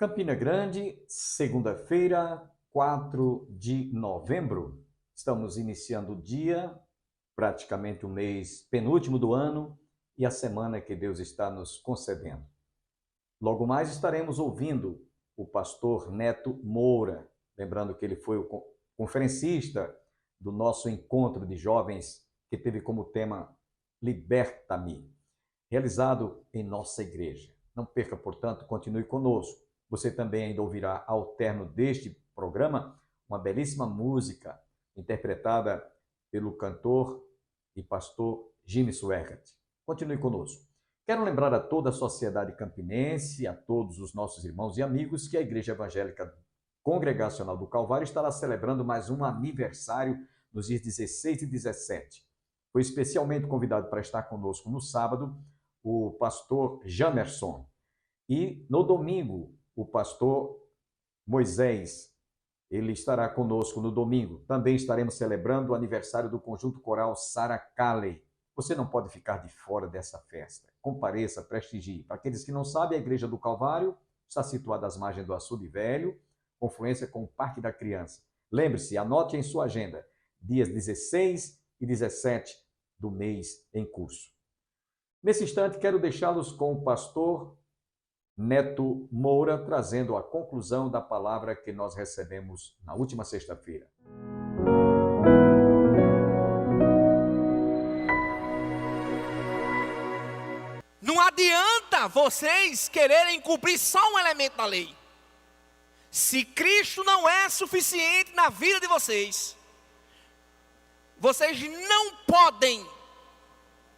Campina Grande, segunda-feira, 4 de novembro. Estamos iniciando o dia, praticamente o mês penúltimo do ano e a semana que Deus está nos concedendo. Logo mais estaremos ouvindo o pastor Neto Moura, lembrando que ele foi o conferencista do nosso encontro de jovens que teve como tema Liberta-me, realizado em nossa igreja. Não perca, portanto, continue conosco. Você também ainda ouvirá, ao término deste programa, uma belíssima música interpretada pelo cantor e pastor Jimmy Swaggart. Continue conosco. Quero lembrar a toda a sociedade campinense, a todos os nossos irmãos e amigos, que a Igreja Evangélica Congregacional do Calvário estará celebrando mais um aniversário nos dias 16 e 17. Foi especialmente convidado para estar conosco no sábado o pastor Jamerson. E no domingo, o pastor Moisés, ele estará conosco no domingo. Também estaremos celebrando o aniversário do conjunto coral Sarah Calley. Você não pode ficar de fora dessa festa. Compareça, prestigie. Para aqueles que não sabem, a Igreja do Calvário está situada às margens do Açude Velho, confluência com o Parque da Criança. Lembre-se, anote em sua agenda, dias 16 e 17 do mês em curso. Nesse instante, quero deixá-los com o pastor Neto Moura, trazendo a conclusão da palavra que nós recebemos na última sexta-feira. Não adianta vocês quererem cumprir só um elemento da lei. Se Cristo não é suficiente na vida de vocês, vocês não podem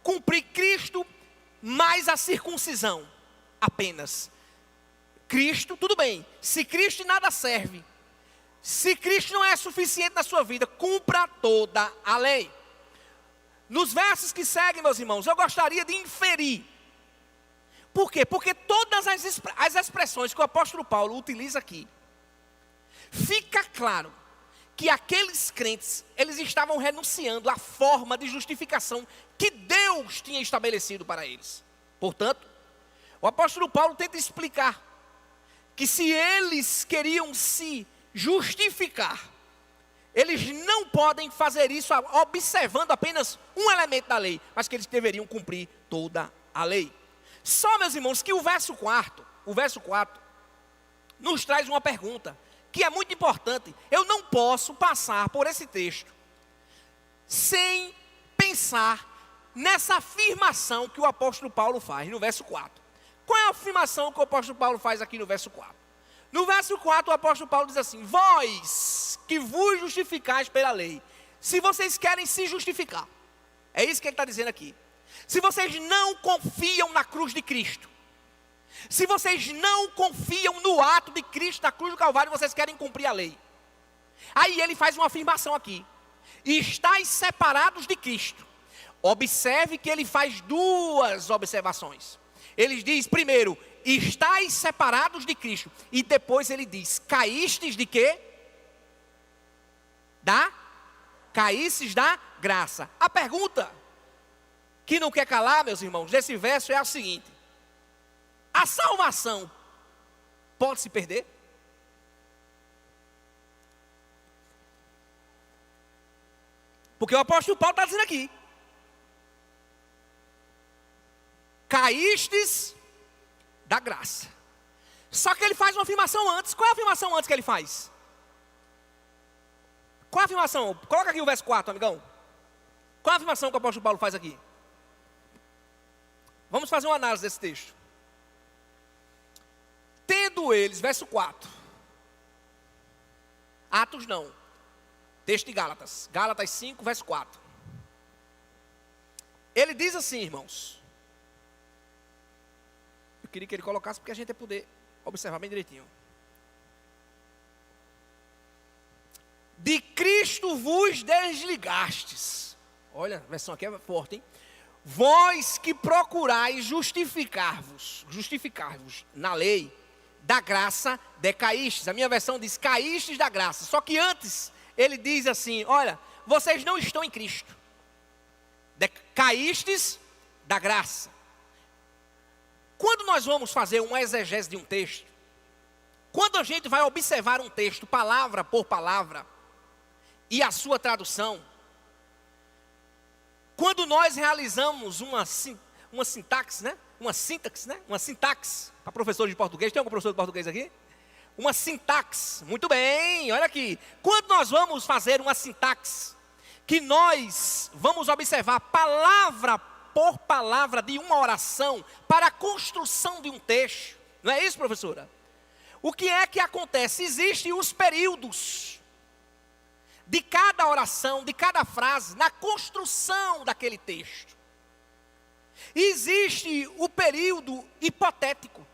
cumprir Cristo mais a circuncisão apenas. Cristo, tudo bem. Se Cristo nada serve, se Cristo não é suficiente na sua vida, cumpra toda a lei. Nos versos que seguem, meus irmãos, eu gostaria de inferir. Por quê? Porque todas as expressões que o apóstolo Paulo utiliza aqui, fica claro que aqueles crentes, eles estavam renunciando à forma de justificação que Deus tinha estabelecido para eles. Portanto, o apóstolo Paulo tenta explicar que se eles queriam se justificar, eles não podem fazer isso observando apenas um elemento da lei, mas que eles deveriam cumprir toda a lei. Só, meus irmãos, que o verso 4 nos traz uma pergunta que é muito importante. Eu não posso passar por esse texto sem pensar nessa afirmação que o apóstolo Paulo faz no verso 4. Qual é a afirmação que o apóstolo Paulo faz aqui no verso 4? No verso 4 o apóstolo Paulo diz assim: vós que vos justificais pela lei. Se vocês querem se justificar, é isso que ele está dizendo aqui. Se vocês não confiam na cruz de Cristo, se vocês não confiam no ato de Cristo na cruz do Calvário, vocês querem cumprir a lei. Aí ele faz uma afirmação aqui: estáis separados de Cristo. Observe que ele faz duas observações. Ele diz primeiro, estáis separados de Cristo. E depois ele diz, caístes de quê? Caístes da graça. A pergunta que não quer calar, meus irmãos, desse verso é a seguinte: a salvação pode se perder? Porque o apóstolo Paulo está dizendo aqui: caístes da graça. Só que ele faz uma afirmação antes. Qual é a afirmação antes que ele faz? Qual é a afirmação? Coloca aqui o verso 4, amigão. Qual é a afirmação que o apóstolo Paulo faz aqui? Vamos fazer uma análise desse texto. Tendo eles, verso 4. Atos não. Texto de Gálatas. Gálatas 5, verso 4. Ele diz assim, irmãos. Eu queria que ele colocasse porque a gente ia poder observar bem direitinho. De Cristo vos desligastes. Olha, a versão aqui é forte, hein? Vós que procurais justificar-vos na lei, da graça decaístes. A minha versão diz caístes da graça. Só que antes ele diz assim: olha, vocês não estão em Cristo. Caístes da graça. Quando nós vamos fazer uma exegese de um texto, quando a gente vai observar um texto, palavra por palavra, e a sua tradução, quando nós realizamos uma sintaxe, né? Uma sintaxe, para professor de português, tem algum professor de português aqui? Uma sintaxe, muito bem, olha aqui. Quando nós vamos fazer uma sintaxe, que nós vamos observar palavra por palavra de uma oração para a construção de um texto, não é isso, professora? O que é que acontece? Existem os períodos de cada oração, de cada frase, na construção daquele texto. Existe o período hipotético.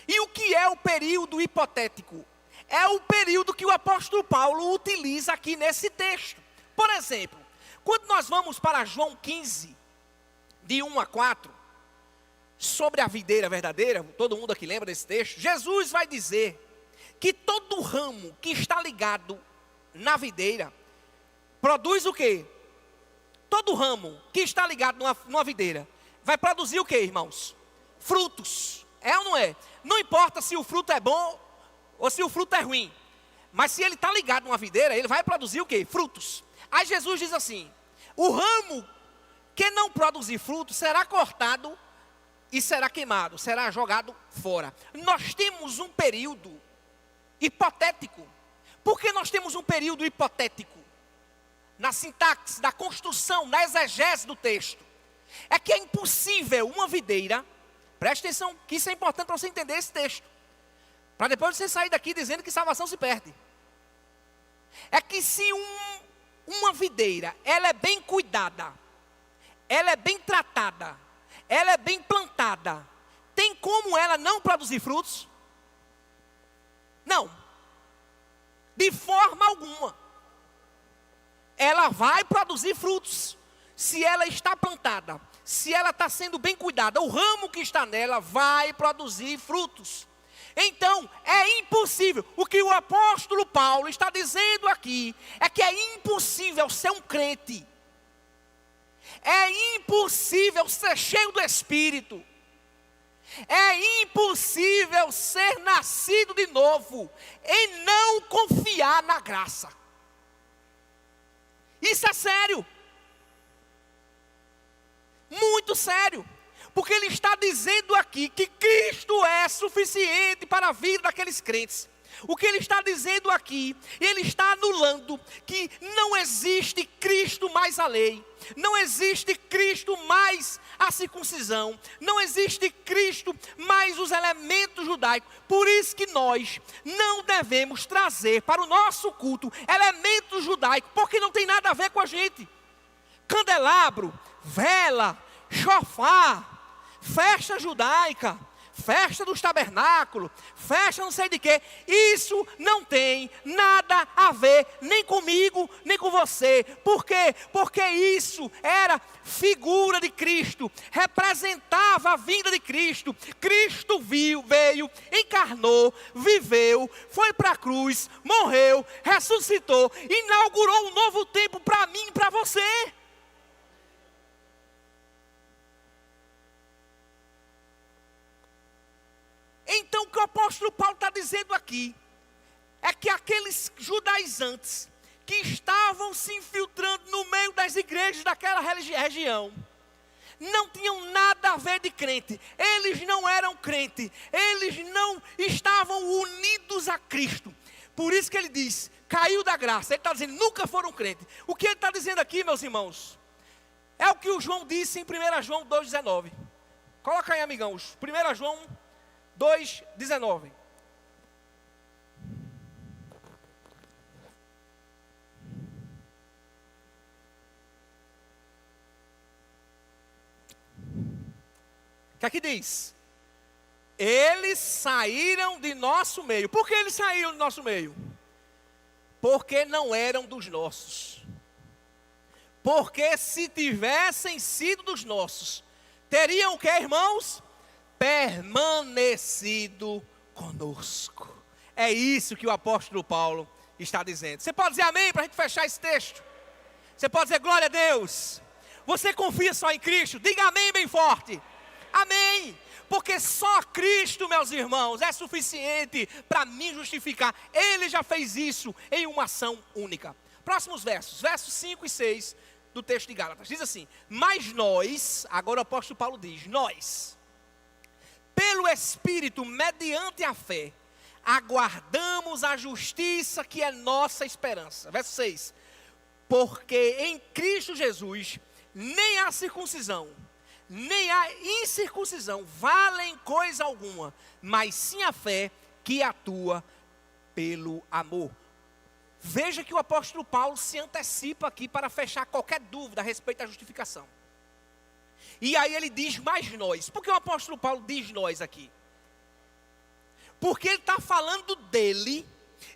E o que é o período hipotético? É o período que o apóstolo Paulo utiliza aqui nesse texto. Por exemplo, quando nós vamos para João 15, de 1 a 4, sobre a videira verdadeira, todo mundo aqui lembra desse texto, Jesus vai dizer que todo ramo que está ligado na videira, produz o quê? Todo ramo que está ligado numa videira, vai produzir o quê, irmãos? Frutos, é ou não é? Não importa se o fruto é bom ou se o fruto é ruim, mas se ele está ligado numa videira, ele vai produzir o quê? Frutos. Aí Jesus diz assim, o ramo que não produzir fruto será cortado e será queimado, será jogado fora. Nós temos um período hipotético. Por que nós temos um período hipotético? Na sintaxe, na construção, na exegese do texto. É que é impossível uma videira, preste atenção, que isso é importante para você entender esse texto. Para depois você sair daqui dizendo que salvação se perde. É que se uma videira, ela é bem cuidada, ela é bem tratada, ela é bem plantada, tem como ela não produzir frutos? Não. De forma alguma. Ela vai produzir frutos. Se ela está plantada, se ela está sendo bem cuidada, o ramo que está nela vai produzir frutos. Então, é impossível. O que o apóstolo Paulo está dizendo aqui é que é impossível ser um crente. É impossível ser cheio do Espírito. É impossível ser nascido de novo e não confiar na graça. Isso é sério. Muito sério. Porque ele está dizendo aqui que Cristo é suficiente para a vida daqueles crentes. O que ele está dizendo aqui, ele está anulando que não existe Cristo mais a lei. Não existe Cristo mais a circuncisão. Não existe Cristo mais os elementos judaicos. Por isso que nós não devemos trazer para o nosso culto elementos judaicos, porque não tem nada a ver com a gente. Candelabro, vela, chofar, festa judaica, festa dos tabernáculos, festa não sei de quê, isso não tem nada a ver, nem comigo, nem com você. Por quê? Porque isso era figura de Cristo, representava a vinda de Cristo. Cristo veio, encarnou, viveu, foi para a cruz, morreu, ressuscitou, inaugurou um novo tempo para mim e para você. Então o que o apóstolo Paulo está dizendo aqui é que aqueles judaizantes que estavam se infiltrando no meio das igrejas daquela região não tinham nada a ver de crente. Eles não eram crente, eles não estavam unidos a Cristo. Por isso que ele diz, caiu da graça. Ele está dizendo, nunca foram crentes. O que ele está dizendo aqui, meus irmãos, é o que o João disse em 1 João 2,19. Coloca aí, amigão, 1 João 2,19. O que aqui diz? Eles saíram de nosso meio. Por que eles saíram do nosso meio? Porque não eram dos nossos. Porque se tivessem sido dos nossos, teriam o que, irmãos? Permanecido conosco. É isso que o apóstolo Paulo está dizendo. Você pode dizer amém para a gente fechar esse texto? Você pode dizer glória a Deus? Você confia só em Cristo? Diga amém bem forte. Amém. Porque só Cristo, meus irmãos, é suficiente para me justificar. Ele já fez isso em uma ação única. Próximos versos, versos 5 e 6 do texto de Gálatas. Diz assim: mas nós, agora o apóstolo Paulo diz, nós, pelo Espírito, mediante a fé, aguardamos a justiça que é nossa esperança. Verso 6. Porque em Cristo Jesus, nem a circuncisão, nem a incircuncisão valem coisa alguma, mas sim a fé que atua pelo amor. Veja que o apóstolo Paulo se antecipa aqui para fechar qualquer dúvida a respeito da justificação. E aí ele diz mais nós. Por que o apóstolo Paulo diz nós aqui? Porque ele está falando dele,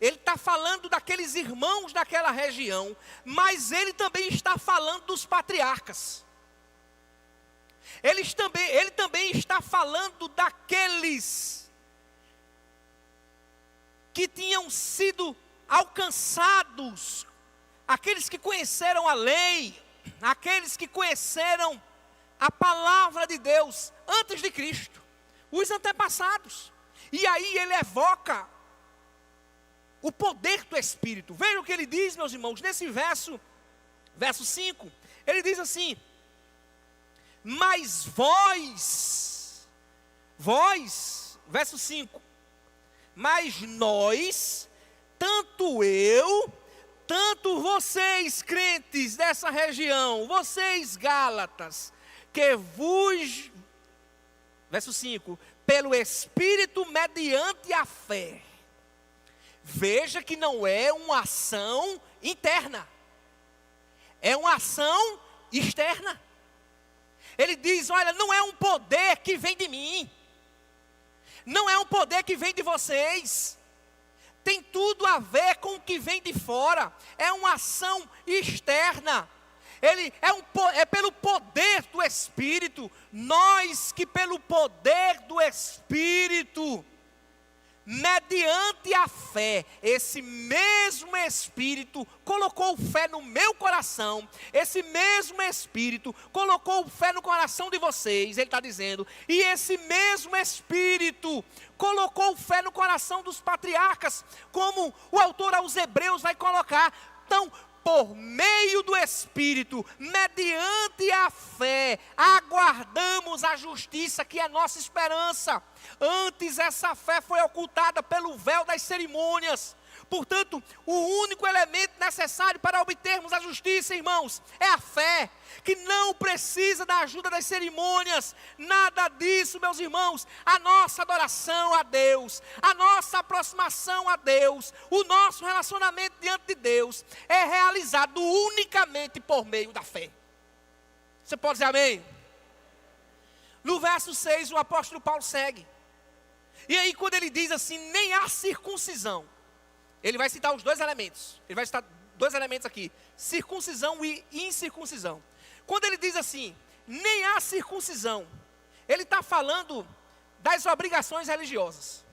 ele está falando daqueles irmãos daquela região, mas ele também está falando dos patriarcas. Ele também está falando daqueles que tinham sido alcançados, aqueles que conheceram a lei, aqueles que conheceram a palavra de Deus antes de Cristo, os antepassados. E aí ele evoca o poder do Espírito. Veja o que ele diz, meus irmãos, nesse verso 5, ele diz assim: mas vós, verso 5, mas nós, tanto eu, tanto vocês crentes dessa região, vocês Gálatas, que vos, verso 5, pelo Espírito mediante a fé. Veja que não é uma ação interna, é uma ação externa. Ele diz, olha, não é um poder que vem de mim, não é um poder que vem de vocês, tem tudo a ver com o que vem de fora, é uma ação externa. Ele é pelo poder do Espírito, nós que pelo poder do Espírito, mediante a fé, esse mesmo Espírito colocou fé no meu coração, esse mesmo Espírito colocou fé no coração de vocês, ele está dizendo, e esse mesmo Espírito colocou fé no coração dos patriarcas, como o autor aos Hebreus vai colocar. Então, por meio do Espírito, mediante a fé, aguardamos a justiça que é nossa esperança. Antes essa fé foi ocultada pelo véu das cerimônias. Portanto, o único elemento necessário para obtermos a justiça, irmãos, é a fé, que não precisa da ajuda das cerimônias, nada disso, meus irmãos. A nossa adoração a Deus, a nossa aproximação a Deus, o nosso relacionamento diante de Deus, é realizado unicamente por meio da fé. Você pode dizer amém? No verso 6, o apóstolo Paulo segue. E aí quando ele diz assim, nem há circuncisão, ele vai citar os dois elementos. Ele vai citar dois elementos aqui: circuncisão e incircuncisão. Quando ele diz assim, nem há circuncisão, ele está falando das obrigações religiosas,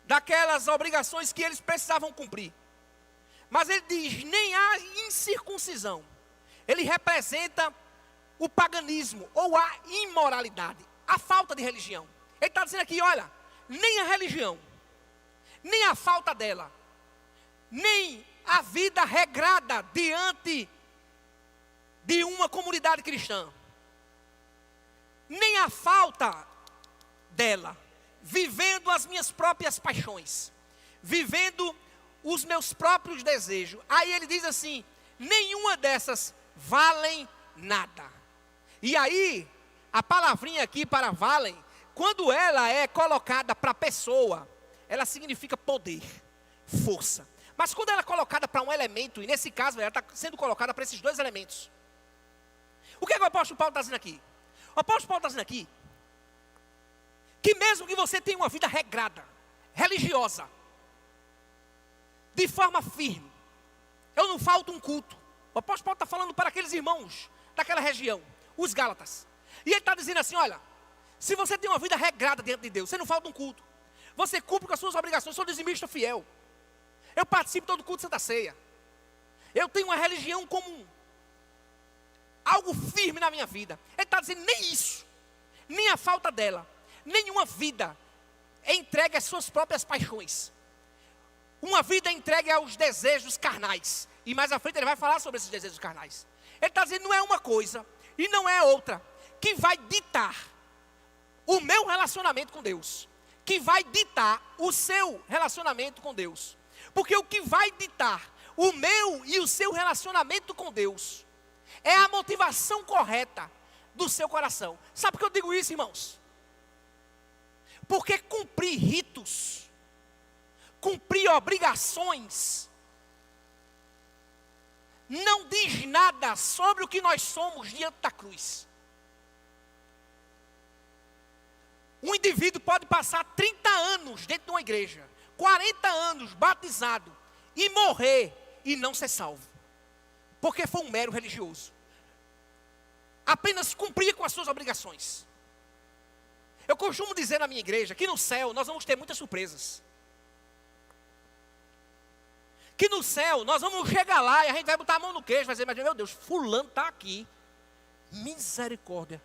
daquelas obrigações que eles precisavam cumprir. Mas ele diz, nem há incircuncisão. Ele representa o paganismo ou a imoralidade, a falta de religião. Ele está dizendo aqui, olha, nem a religião, nem a falta dela, nem a vida regrada diante de uma comunidade cristã, nem a falta dela, vivendo as minhas próprias paixões, vivendo os meus próprios desejos. Aí ele diz assim, nenhuma dessas valem nada. E aí, a palavrinha aqui para valem, quando ela é colocada para a pessoa, ela significa poder, força. Mas quando ela é colocada para um elemento, e nesse caso ela está sendo colocada para esses dois elementos. O que é que o apóstolo Paulo está dizendo aqui? O apóstolo Paulo está dizendo aqui, que mesmo que você tenha uma vida regrada, religiosa, de forma firme, eu não falto um culto. O apóstolo Paulo está falando para aqueles irmãos daquela região, os Gálatas. E ele está dizendo assim, olha, se você tem uma vida regrada diante de Deus, você não falta um culto. Você cumpre com as suas obrigações, sou dizimista fiel. Eu participo de todo culto de Santa Ceia. Eu tenho uma religião como algo firme na minha vida. Ele está dizendo, nem isso. nem a falta dela. Nenhuma vida é entregue às suas próprias paixões. Uma vida é entregue aos desejos carnais. E mais à frente ele vai falar sobre esses desejos carnais. Ele está dizendo, não é uma coisa e não é outra que vai ditar o meu relacionamento com Deus, que vai ditar o seu relacionamento com Deus. Porque o que vai ditar o meu e o seu relacionamento com Deus é a motivação correta do seu coração. Sabe por que eu digo isso, irmãos? Porque cumprir ritos, cumprir obrigações, não diz nada sobre o que nós somos diante da cruz. Um indivíduo pode passar 30 anos dentro de uma igreja, 40 anos batizado, e morrer e não ser salvo, porque foi um mero religioso. Apenas cumpria com as suas obrigações. Eu costumo dizer na minha igreja que no céu nós vamos ter muitas surpresas. Que no céu nós vamos chegar lá e a gente vai botar a mão no queixo, vai dizer, mas meu Deus, fulano está aqui. Misericórdia.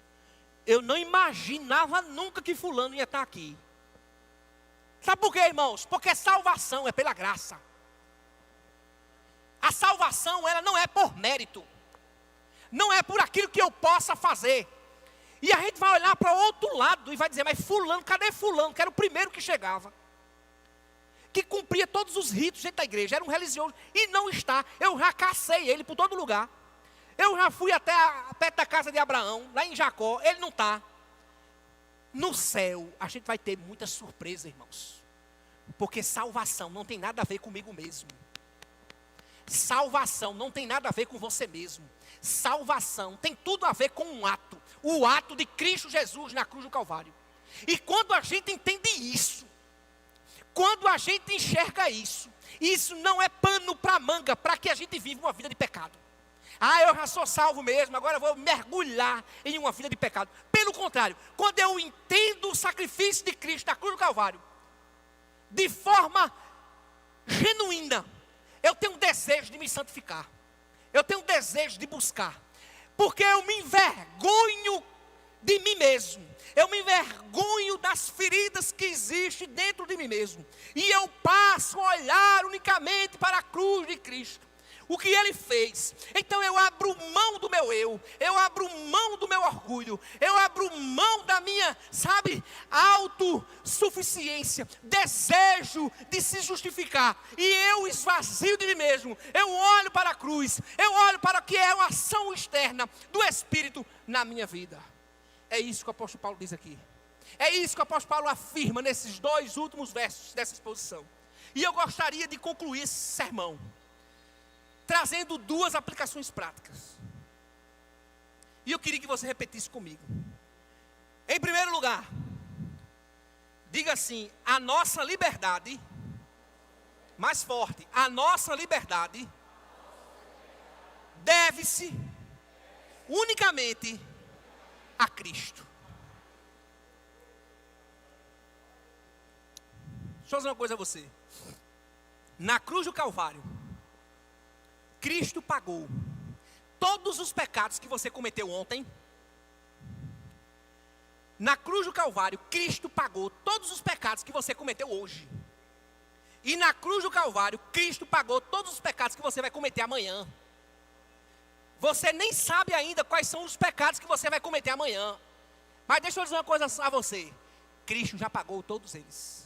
Eu não imaginava nunca que fulano ia estar aqui. Sabe por quê, irmãos? Porque salvação é pela graça. A salvação, ela não é por mérito. Não é por aquilo que eu possa fazer. E a gente vai olhar para o outro lado e vai dizer, mas fulano, cadê fulano? Que era o primeiro que chegava. Que cumpria todos os ritos dentro da igreja. Era um religioso. E não está. Eu já cacei ele por todo lugar. Eu já fui até perto da casa de Abraão, lá em Jacó. Ele não está. No céu, a gente vai ter muita surpresa, irmãos. Porque salvação não tem nada a ver comigo mesmo. Salvação não tem nada a ver com você mesmo. Salvação tem tudo a ver com um ato. O ato de Cristo Jesus na cruz do Calvário. E quando a gente entende isso, quando a gente enxerga isso, isso não é pano para manga para que a gente viva uma vida de pecado. Ah, eu já sou salvo mesmo, agora eu vou mergulhar em uma vida de pecado. Pelo contrário, quando eu entendo o sacrifício de Cristo na cruz do Calvário, de forma genuína, eu tenho um desejo de me santificar. Eu tenho um desejo de buscar. Porque eu me envergonho de mim mesmo. Eu me envergonho das feridas que existem dentro de mim mesmo. E eu passo a olhar unicamente para a cruz de Cristo. O que Ele fez. Então eu abro mão do meu eu abro mão do meu orgulho, eu abro mão da minha, autossuficiência, desejo de se justificar, e eu esvazio de mim mesmo. Eu olho para a cruz, eu olho para o que é uma ação externa do Espírito na minha vida. É isso que o apóstolo Paulo diz aqui. É isso que o apóstolo Paulo afirma nesses 2 últimos versos dessa exposição. E eu gostaria de concluir esse sermão trazendo 2 aplicações práticas. E eu queria que você repetisse comigo. Em primeiro lugar, diga assim: a nossa liberdade, mais forte, a nossa liberdade deve-se unicamente a Cristo. Deixa eu dizer uma coisa a você. Na cruz do Calvário, Cristo pagou todos os pecados que você cometeu ontem. Na cruz do Calvário, Cristo pagou todos os pecados que você cometeu hoje. E na cruz do Calvário, Cristo pagou todos os pecados que você vai cometer amanhã. Você nem sabe ainda quais são os pecados que você vai cometer amanhã. Mas deixa eu dizer uma coisa a você. Cristo já pagou todos eles.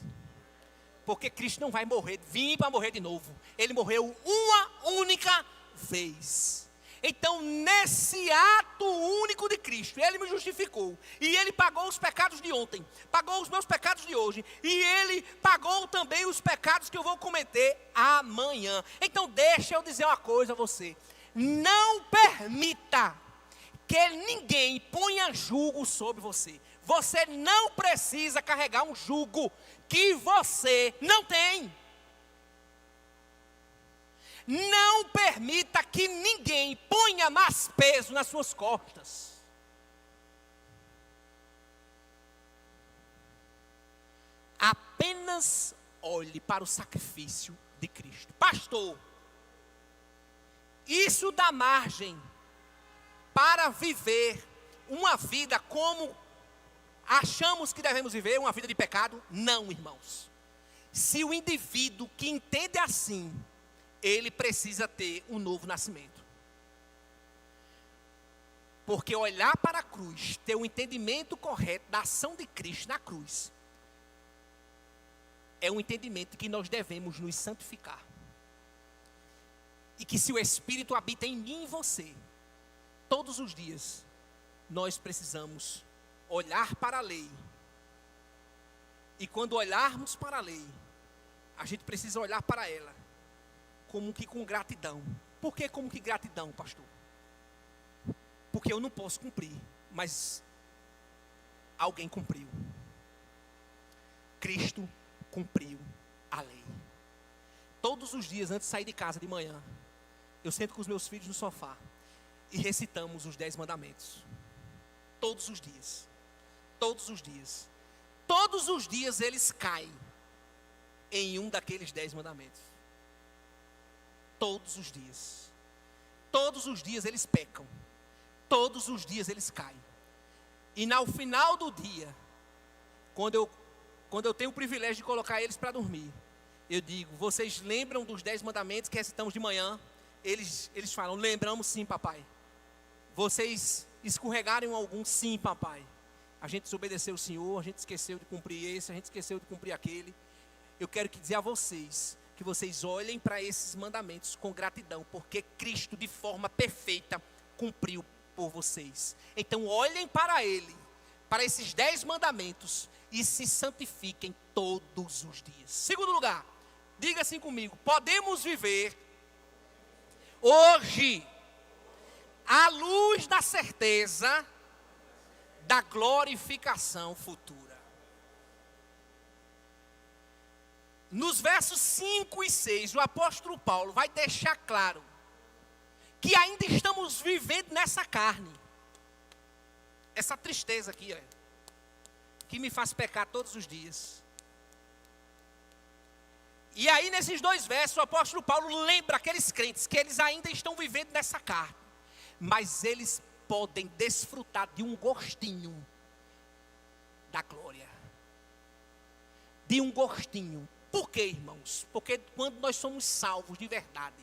Porque Cristo não vai vir para morrer de novo. Ele morreu uma única vez. Então, nesse ato único de Cristo, Ele me justificou. E Ele pagou os pecados de ontem. Pagou os meus pecados de hoje. E Ele pagou também os pecados que eu vou cometer amanhã. Então, deixa eu dizer uma coisa a você. Não permita que ninguém ponha jugo sobre você. Você não precisa carregar um jugo que você não tem. Não permita que ninguém ponha mais peso nas suas costas. Apenas olhe para o sacrifício de Cristo. Pastor, isso dá margem para viver uma vida como Achamos que devemos viver uma vida de pecado? Não, irmãos. Se o indivíduo que entende assim, ele precisa ter um novo nascimento. Porque olhar para a cruz, ter o entendimento correto da ação de Cristo na cruz, é um entendimento que nós devemos nos santificar. E que se o Espírito habita em mim e em você, todos os dias, nós precisamos olhar para a lei. E quando olharmos para a lei, a gente precisa olhar para ela como que com gratidão. Por que como que gratidão, pastor? Porque eu não posso cumprir, mas alguém cumpriu. Cristo cumpriu a lei. Todos os dias, antes de sair de casa de manhã, eu sento com os meus filhos no sofá e recitamos os 10 mandamentos. Todos os dias. Todos os dias. Todos os dias eles caem em um daqueles 10 mandamentos. Todos os dias. Todos os dias eles pecam. Todos os dias eles caem. E no final do dia, quando eu tenho o privilégio de colocar eles para dormir, eu digo, vocês lembram dos 10 mandamentos que recitamos de manhã? Eles falam, lembramos sim, papai. Vocês escorregaram em algum? Sim, papai. A gente desobedeceu o Senhor, a gente esqueceu de cumprir esse, a gente esqueceu de cumprir aquele. Eu quero dizer a vocês, que vocês olhem para esses mandamentos com gratidão, porque Cristo de forma perfeita cumpriu por vocês. Então olhem para Ele, para esses 10 mandamentos e se santifiquem todos os dias. Segundo lugar, diga assim comigo, podemos viver hoje à luz da certeza da glorificação futura. Nos versos 5 e 6, o apóstolo Paulo vai deixar claro que ainda estamos vivendo nessa carne. Essa tristeza aqui, que me faz pecar todos os dias. E aí nesses 2 versos, o apóstolo Paulo lembra aqueles crentes que eles ainda estão vivendo nessa carne. Mas eles podem desfrutar de um gostinho da glória. De um gostinho. Por quê, irmãos? Porque quando nós somos salvos de verdade,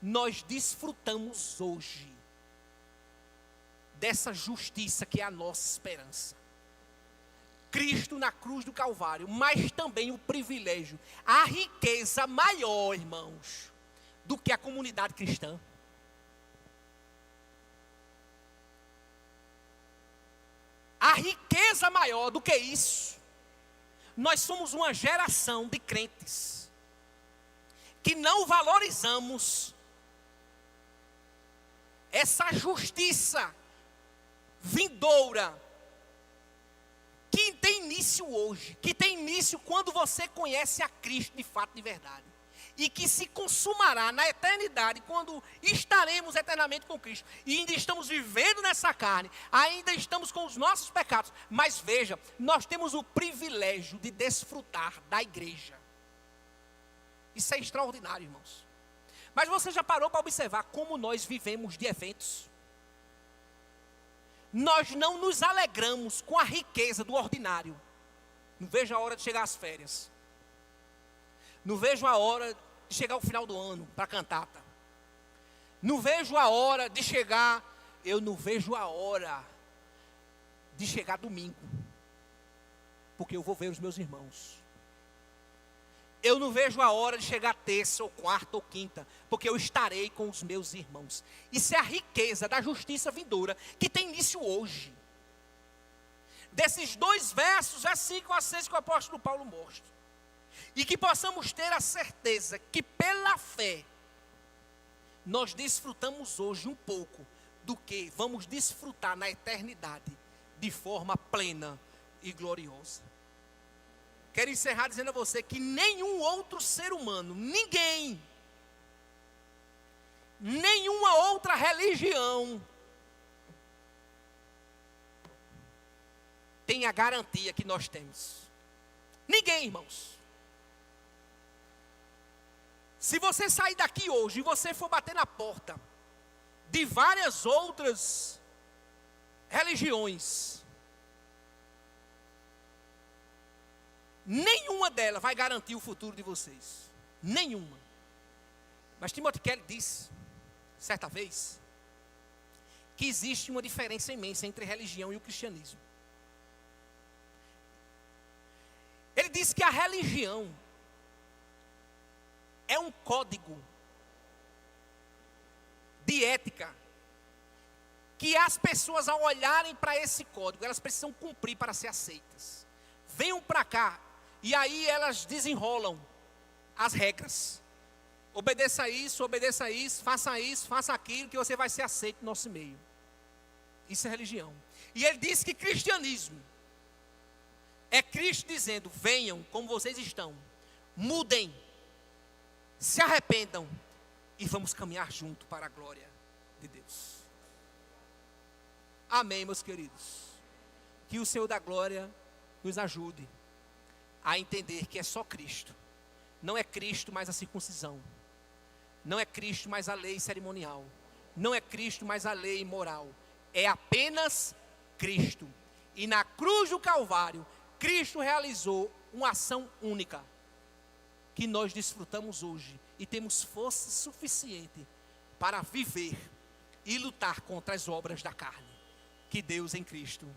nós desfrutamos hoje dessa justiça que é a nossa esperança. Cristo na cruz do Calvário, mas também o privilégio, a riqueza maior, irmãos, do que a comunidade cristã. A riqueza maior do que isso. Nós somos uma geração de crentes que não valorizamos essa justiça vindoura que tem início hoje, que tem início quando você conhece a Cristo de fato, de verdade, e que se consumará na eternidade, quando estaremos eternamente com Cristo, e ainda estamos vivendo nessa carne, ainda estamos com os nossos pecados, mas veja, nós temos o privilégio de desfrutar da igreja. Isso é extraordinário, irmãos. Mas você já parou para observar como nós vivemos de eventos? Nós não nos alegramos com a riqueza do ordinário. Não vejo a hora de chegar às férias. Não vejo a hora de chegar ao final do ano para a cantata. Não vejo a hora de chegar. Eu não vejo a hora de chegar domingo, porque eu vou ver os meus irmãos. Eu não vejo a hora de chegar terça, ou quarta, ou quinta, porque eu estarei com os meus irmãos. Isso é a riqueza da justiça vindoura, que tem início hoje. Desses 2 versos, é 5 a 6 que o apóstolo Paulo mostra. E que possamos ter a certeza que pela fé, nós desfrutamos hoje um pouco do que vamos desfrutar na eternidade, de forma plena e gloriosa. Quero encerrar dizendo a você que nenhum outro ser humano, ninguém, nenhuma outra religião tem a garantia que nós temos. Ninguém, irmãos. Se você sair daqui hoje e você for bater na porta de várias outras religiões, nenhuma delas vai garantir o futuro de vocês. Nenhuma. Mas Timothy Keller disse, certa vez, que existe uma diferença imensa entre a religião e o cristianismo. Ele disse que a religião é um código de ética que as pessoas, ao olharem para esse código, elas precisam cumprir para ser aceitas. Venham para cá e aí elas desenrolam as regras. Obedeça isso, faça aquilo, que você vai ser aceito no nosso meio. Isso é religião. E ele disse que cristianismo é Cristo dizendo: venham como vocês estão, mudem, se arrependam e vamos caminhar junto para a glória de Deus. Amém, meus queridos. Que o Senhor da glória nos ajude a entender que é só Cristo. Não é Cristo mais a circuncisão. Não é Cristo mais a lei cerimonial. Não é Cristo mais a lei moral. É apenas Cristo. E na cruz do Calvário, Cristo realizou uma ação única, que nós desfrutamos hoje e temos força suficiente para viver e lutar contra as obras da carne. Que Deus em Cristo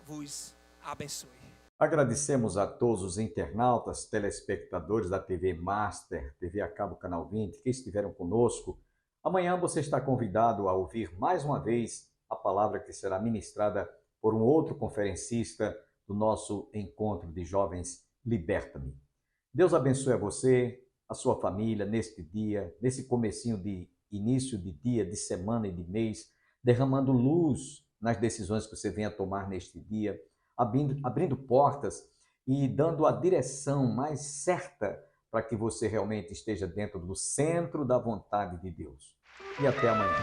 vos abençoe. Agradecemos a todos os internautas, telespectadores da TV Master, TV a cabo Canal 20, que estiveram conosco. Amanhã você está convidado a ouvir mais uma vez a palavra que será ministrada por um outro conferencista do nosso encontro de jovens Liberta-me. Deus abençoe a você, a sua família, neste dia, nesse comecinho de início de dia, de semana e de mês, derramando luz nas decisões que você venha tomar neste dia, abrindo portas e dando a direção mais certa para que você realmente esteja dentro do centro da vontade de Deus. E até amanhã.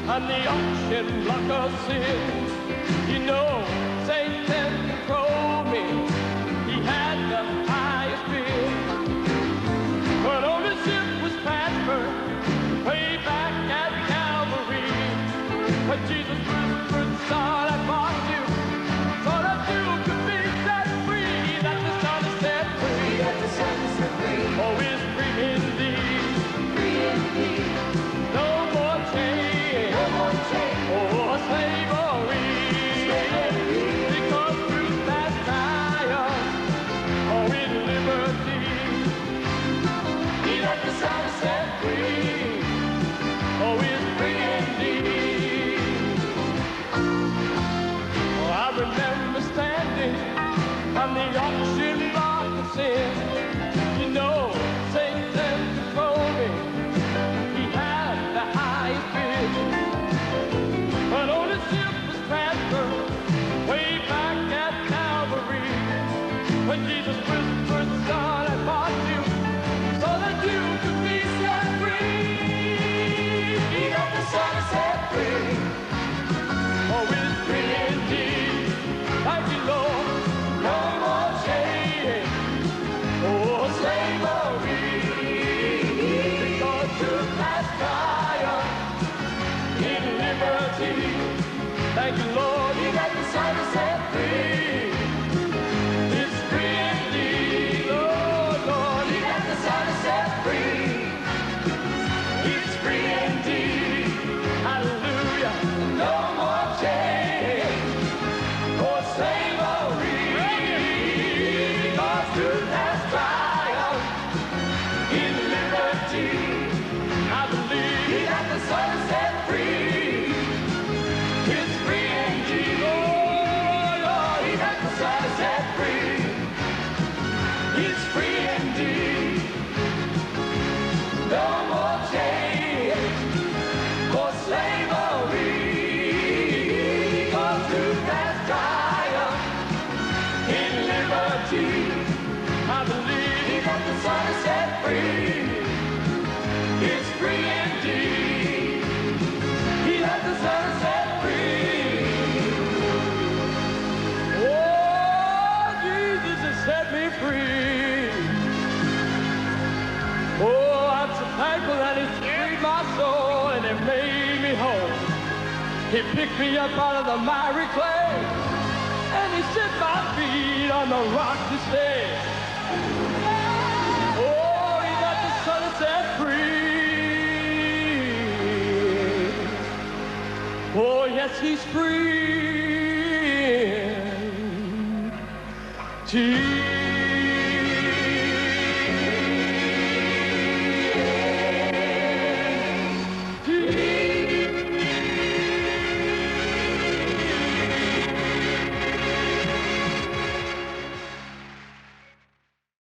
On the auction block of sin, you know, Satan controlled me. He had the highest bid, but ownership was transferred way back at Calvary. But Jesus whispered, "Son, I bought you, so that you could be set free." That the Son is set free. That the Son is set free. Oh, is free indeed. Free indeed. No more chains. Oh, slavery, because truth has triumphed, oh, in liberty, he that the Son set free, oh, is free indeed. Oh, I remember standing on the auction block of sin, you know, Satan controlled me, he had the highest bid. But ownership was transferred way back at Calvary, when Jesus whispered, "Son, I bought you, so that you could be set free." He that the Son is set free, oh, is free indeed. Thank you, Lord. No more chains, oh, slavery, because truth has triumphed in liberty. Thank you, Lord, you got the Son to set free. It's free indeed. He picked me up out of the miry clay, and he set my feet on the rock to stay. Oh, he got the sunset free. Oh, yes, he's free. Jesus.